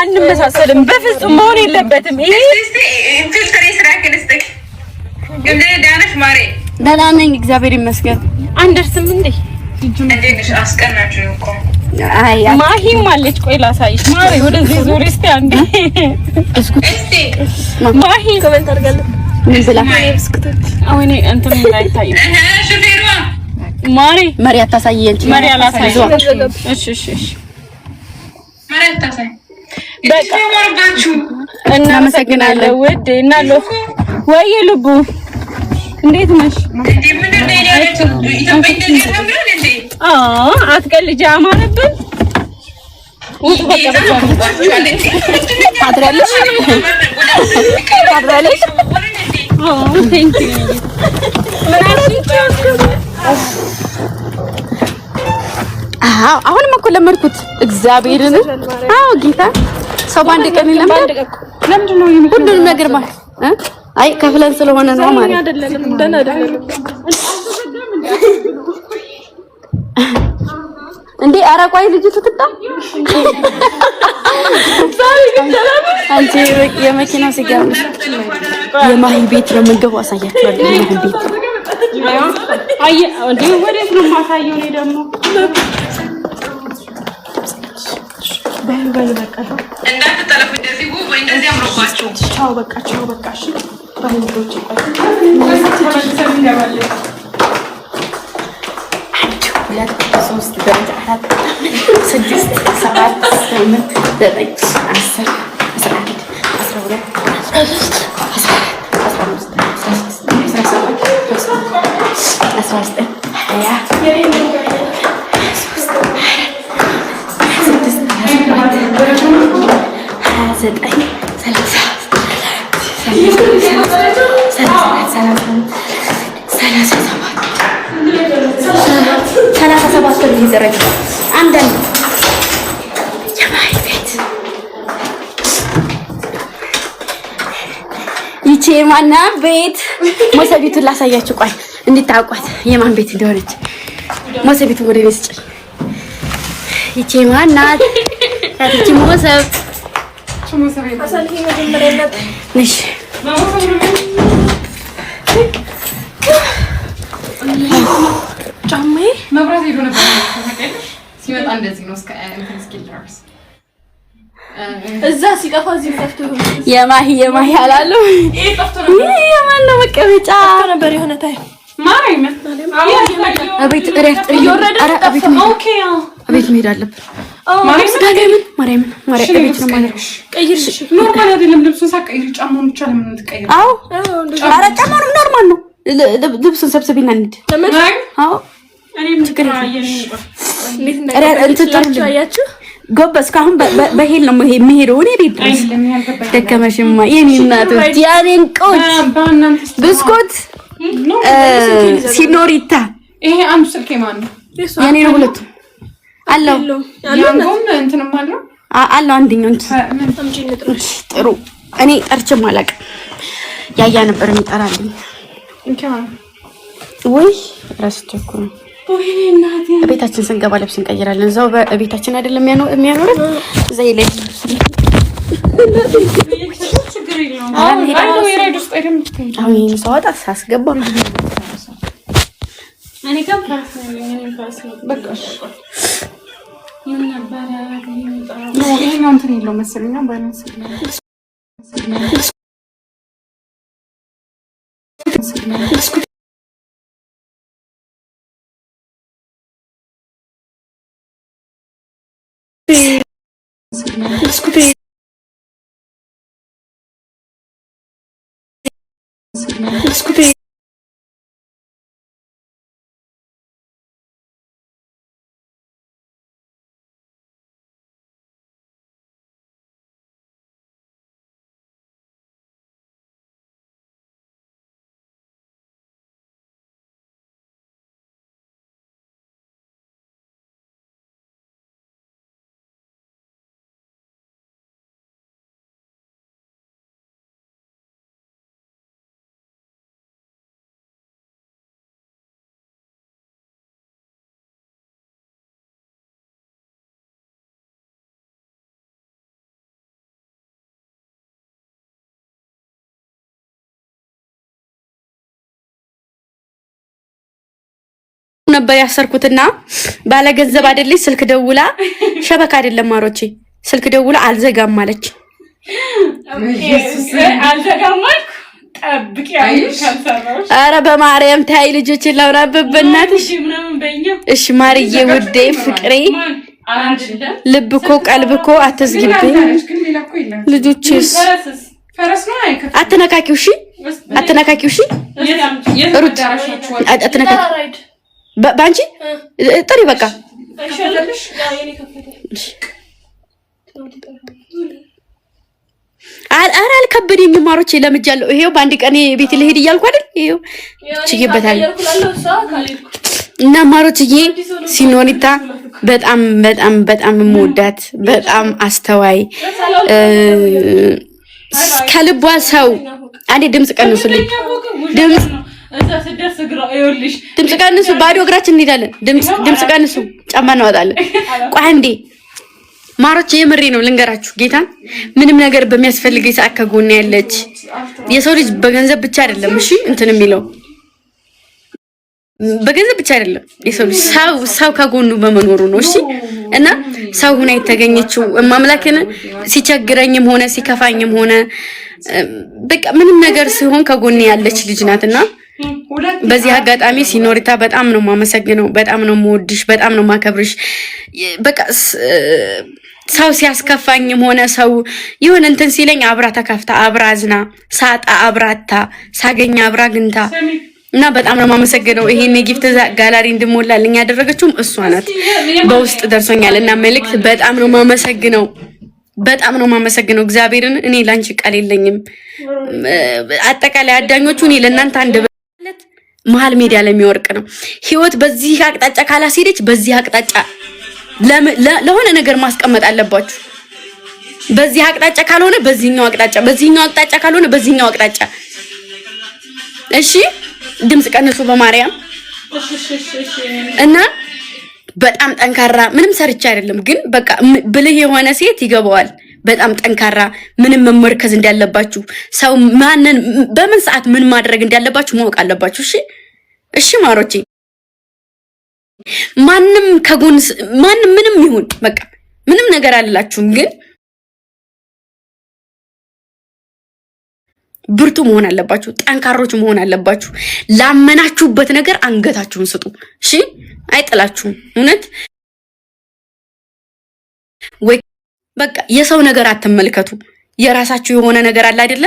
አንመሳሰልም። በፍጹም መሆን የለበትም። ይሄ ፊልተር ይስራከልስtek እንዴ ዳነሽ ማሬ ደህና ነኝ እግዚአብሔር ይመስገን። አንደርስም እንዴ እንዴሽ አስቀናችሁ እኮ አይ ማሂም አለች። ቆይ ላሳይሽ ማሬ፣ ወደዚህ ዙሪ እስቲ አንዴ። እስቲ ማሂ ኮሜንት አድርጋለች። ምን ብላ አሁን እንትን ላይ ታይ ሹፌሯ ማሪ መሪ አታሳየኝ። መሪ አላሳይሽ። እሺ እሺ እሺ ማሪ አታሳይ። በቃ ወርባችሁ እናመሰግናለን ውድ እና ወይ ልቡ እንዴት ነሽ? እንዴ ምን እንደ ያለችው ኢትዮጵያ እንደምራል እንዴ አትቀልጂ አማረብን። ውጥ በቃ ታድራለሽ ታድራለሽ። ቴንክ ዩ አሁንም እኮ ለመድኩት እግዚአብሔርን። አዎ ጌታ ሰው ባንድ ቀን ይለምዳል። ለምንድን ነው ሁሉንም ነገር ማለት አይ ከፍለን ስለሆነ ነው ማለት አይደለም። ደህና አይደለም እንዴ ኧረ ቆይ ልጅቱ ትጣ አንቺ የመኪናው ሲጋምሽ የማሂ ቤት ነው የምንገባው። አሳያችኋለሁ የማሂ ቤት አይ እንዴ ወዴት ነው የማሳየው? እኔ ደግሞ በቃ እንዳትጠለፉ እንደዚህ ወይ እንደዚህ አምሮባችሁ ቻው በቃ እሺ ባይንዶች ይባል ሁለት ሶስት ደረጃ አራት ስድስት ሰባት ስምንት ዘጠኝ አስር አስራ አንድ አስራ ሁለት አስራ ሦስት አስራ አራት አስራ አምስት አስራ ስድስት አስራ ሰባት አስራ ዘጠኝ ሀያ ዘጠኝ ሰላሳ ሰላሳ ሰባት ደረጃ አንዳንድ የማሂ ቤት ይቺ የማና ቤት ሞሰቢቱን ላሳያችሁ። ቆይ እንድታውቋት የማን ቤት እንደሆነች ሞሰቢቱን ወደ ቤት ስጭ። ይቺ የማናት ታትቺ ሞሰብ ነሽ ጫማዬ መብራት ሄዶ ነበር ሲመጣ እንደዚህ ነው። እስከ ስኪል ድረስ እዛ ሲጠፋ እዚህ ፈፍቶ የማሂ አላሉ የማን ነው መቀመጫ ነበር የሆነ ታይ ማሪ መጣለ አቤት እረፍት እየወረደ አቤት ኦኬ አቤት መሄድ አለብን። ማርያምን አቤት ነው ማለት ቀይርሽ ኖርማል አይደለም። ልብሱን ሳቀይር ጫማውን ብቻ ለምን ትቀይር? አዎ ኧረ ጫማውን ኖርማል ነው። ልብሱን ሰብስቢና እንሂድ። አዎ እኔም ችግር አያችሁ ጎበዝ ካሁን በሄል ነው የሚሄደው። እኔ ቤት ድረስ ደከመሽማ የኔ እናቶች ያኔን ቆት ብስኩት ሲኖሪታ ይሄ አንዱ ስልኬ ማን ነው? የኔ ነው። ሁለቱም አለው ያንጎም እንትንም አለው አንደኛው ጥሩ እኔ ጠርቼም አላውቅም። ያያ ነበር የሚጠራልኝ። ወይ ረስቼው እኮ ነው። ቤታችን ስንገባ ልብስ እንቀይራለን። እዛው በቤታችን አይደለም የሚያኖረን እዛ ይለይ አሁን ይሄን ሰዋጣ ሳስገባ እኔ ጋር ፕራስ በቃ ምን ነበር ይሄኛው እንትን የለው መሰለኝ ባላንስ Discutir. ነበር ያሰርኩትና ባለ ገንዘብ አይደለች ስልክ ደውላ ሸበካ አይደለም ማሮቼ ስልክ ደውላ አልዘጋም አለች አልዘጋም አልኩ ጠብቂ ያልከልሰራሽ አረ በማርያም ታይ ልጆች ላውራበት በእናትሽ እሺ ማርዬ ውዴ ፍቅሬ ልብኮ ቀልብኮ አትዝግብኝ ልጆችስ ፈረስ ነው አይከፍ አትነካኪው እሺ አትነካኪው እሺ ሩት አትነካኪው ባንቺ ጥሪ በቃ አረ አልከበደኝ ማሮቼ ለምጃለሁ ይሄው በአንድ ቀን ቤት ልሄድ እያልኩ አይደል ይሄው ችግበታል እና ማሮቼ ሲኖሪታ በጣም በጣም በጣም የምወዳት በጣም አስተዋይ ከልቧ ሰው አንዴ ድምጽ ቀንሱልኝ ድምጽ ቀንሱ ባዶ እግራችን እንሄዳለን ድምጽ ቀንሱ ጫማ እናወጣለን ቆይ አንዴ ማሮቼ የምሬ ነው ልንገራችሁ ጌታን ምንም ነገር በሚያስፈልገኝ ሰዓት ከጎኔ ያለች የሰው ልጅ በገንዘብ ብቻ አይደለም እሺ እንትን የሚለው በገንዘብ ብቻ አይደለም የሰው ልጅ ሰው ከጎኑ በመኖሩ ነው እሺ እና ሰው ሆነ የተገኘችው ማምላክን ሲቸግረኝም ሆነ ሲከፋኝም ሆነ በቃ ምንም ነገር ሲሆን ከጎኔ ያለች ልጅ ናትና በዚህ አጋጣሚ ሲኖሪታ በጣም ነው ማመሰግነው በጣም ነው የምወድሽ በጣም ነው ማከብርሽ በቃ ሰው ሲያስከፋኝም ሆነ ሰው ይሁን እንትን ሲለኝ አብራ ተከፍታ አብራ አዝና ሳጣ አብራታ ሳገኛ አብራ ግንታ እና በጣም ነው ማመሰግነው ይሄን የጊፍት ጋላሪ እንድሞላልኝ ያደረገችውም እሷ ናት በውስጥ ደርሶኛልና መልእክት በጣም ነው ማመሰግነው እግዚአብሔርን እኔ ላንቺ ቃል የለኝም አጠቃላይ አዳኞቹ እኔ ለእናንተ አንድ ማለት መሀል ሜዳ ለሚወርቅ ነው ህይወት በዚህ አቅጣጫ ካላሲደች በዚህ አቅጣጫ ለሆነ ነገር ማስቀመጥ አለባችሁ በዚህ አቅጣጫ ካልሆነ በዚህኛው አቅጣጫ ካልሆነ በዚህኛው አቅጣጫ እሺ ድምጽ ቀንሱ በማርያም እና በጣም ጠንካራ ምንም ሰርቻ አይደለም ግን በቃ ብልህ የሆነ ሴት ይገባዋል በጣም ጠንካራ ምንም መመርከዝ እንዳለባችሁ ሰው ማንን በምን ሰዓት ምን ማድረግ እንዳለባችሁ ማወቅ አለባችሁ እሺ ማሮቼ ማንም ከጎን ማንም ምንም ይሁን በቃ ምንም ነገር አልላችሁም ግን ብርቱ መሆን አለባችሁ ጠንካሮች መሆን አለባችሁ ላመናችሁበት ነገር አንገታችሁን ስጡ እሺ አይጥላችሁም እውነት ወይ በቃ የሰው ነገር አትመልከቱ የራሳችሁ የሆነ ነገር አለ አይደለ